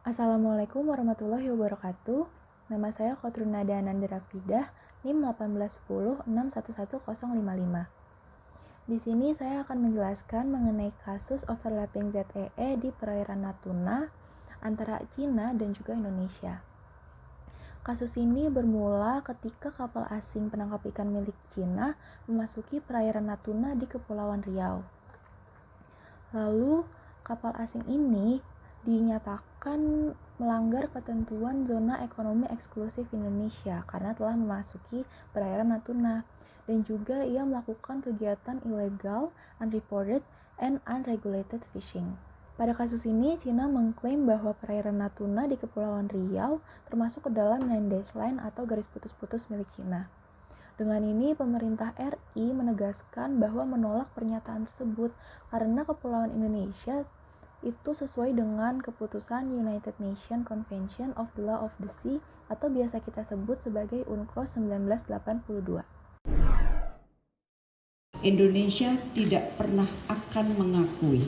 Assalamualaikum warahmatullahi wabarakatuh. Nama saya Khotrunada Anandra Fidah, NIM 18106110055. Di sini saya akan menjelaskan mengenai kasus overlapping ZEE di perairan Natuna antara Cina dan juga Indonesia. Kasus ini bermula ketika kapal asing penangkap ikan milik Cina memasuki perairan Natuna di Kepulauan Riau. Lalu, kapal asing ini dinyatakan melanggar ketentuan zona ekonomi eksklusif Indonesia karena telah memasuki perairan Natuna, dan juga ia melakukan kegiatan ilegal, unreported, and unregulated fishing. Pada kasus ini, Cina mengklaim bahwa perairan Natuna di Kepulauan Riau termasuk ke dalam 9 dash line atau garis putus-putus milik Cina. Dengan ini, pemerintah RI menegaskan bahwa menolak pernyataan tersebut karena Kepulauan Indonesia itu sesuai dengan keputusan United Nations Convention of the Law of the Sea atau biasa kita sebut sebagai UNCLOS 1982. Indonesia tidak pernah akan mengakui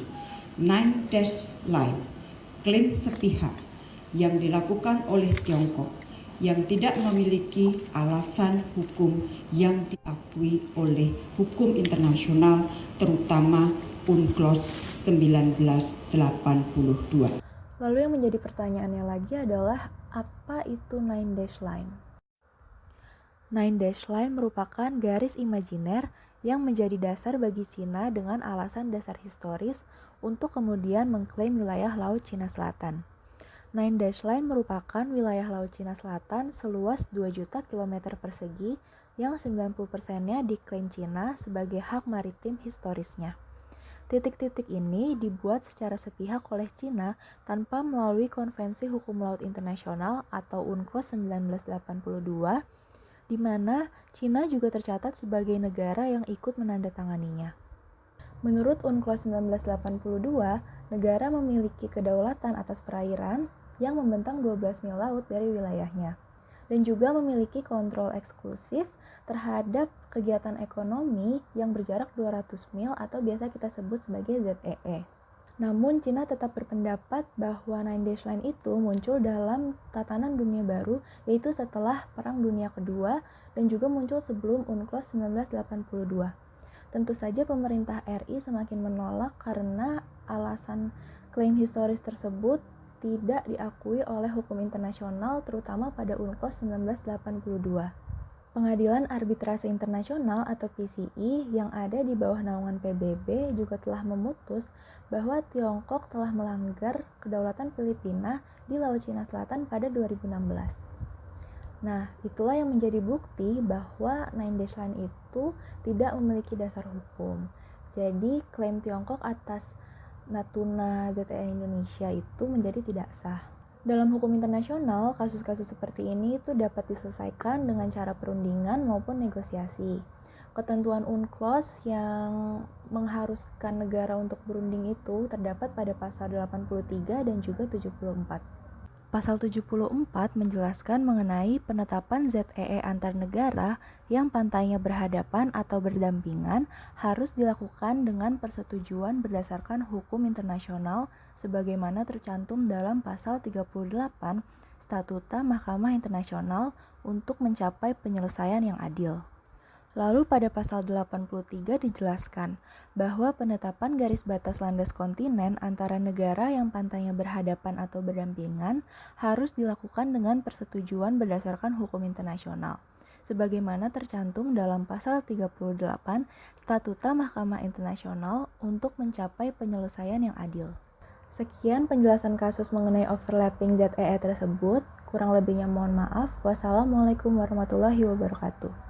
9 dash line, klaim sepihak yang dilakukan oleh Tiongkok yang tidak memiliki alasan hukum yang diakui oleh hukum internasional, terutama UNCLOS 1982. Lalu yang menjadi pertanyaannya lagi adalah apa itu 9 dash line? 9 dash line merupakan garis imajiner yang menjadi dasar bagi Cina dengan alasan dasar historis untuk kemudian mengklaim wilayah Laut Cina Selatan. 9 dash line merupakan wilayah Laut Cina Selatan seluas 2 juta km persegi yang 90%-nya diklaim Cina sebagai hak maritim historisnya. Titik-titik ini dibuat secara sepihak oleh Cina tanpa melalui Konvensi Hukum Laut Internasional atau UNCLOS 1982, di mana Cina juga tercatat sebagai negara yang ikut menandatanganinya. Menurut UNCLOS 1982, negara memiliki kedaulatan atas perairan yang membentang 12 mil laut dari wilayahnya, dan juga memiliki kontrol eksklusif terhadap kegiatan ekonomi yang berjarak 200 mil atau biasa kita sebut sebagai ZEE. Namun Cina tetap berpendapat bahwa 9 dash line itu muncul dalam tatanan dunia baru, yaitu setelah Perang Dunia Kedua dan juga muncul sebelum UNCLOS 1982. Tentu saja pemerintah RI semakin menolak karena alasan klaim historis tersebut tidak diakui oleh hukum internasional, terutama pada UNCLOS 1982. Pengadilan Arbitrase Internasional atau PCI yang ada di bawah naungan PBB juga telah memutus bahwa Tiongkok telah melanggar kedaulatan Filipina di Laut Cina Selatan pada 2016. Nah, itulah yang menjadi bukti bahwa 9 dash line itu tidak memiliki dasar hukum. Jadi, klaim Tiongkok atas Natuna ZEE Indonesia itu menjadi tidak sah. Dalam hukum internasional, kasus-kasus seperti ini itu dapat diselesaikan dengan cara perundingan maupun negosiasi. Ketentuan UNCLOS yang mengharuskan negara untuk berunding itu terdapat pada pasal 83 dan juga 74. Pasal 74 menjelaskan mengenai penetapan ZEE antar negara yang pantainya berhadapan atau berdampingan harus dilakukan dengan persetujuan berdasarkan hukum internasional sebagaimana tercantum dalam pasal 38 Statuta Mahkamah Internasional untuk mencapai penyelesaian yang adil. Lalu pada pasal 83 dijelaskan bahwa penetapan garis batas landas kontinen antara negara yang pantainya berhadapan atau berdampingan harus dilakukan dengan persetujuan berdasarkan hukum internasional, sebagaimana tercantum dalam pasal 38 Statuta Mahkamah Internasional untuk mencapai penyelesaian yang adil. Sekian penjelasan kasus mengenai overlapping ZEE tersebut, kurang lebihnya mohon maaf. Wassalamualaikum warahmatullahi wabarakatuh.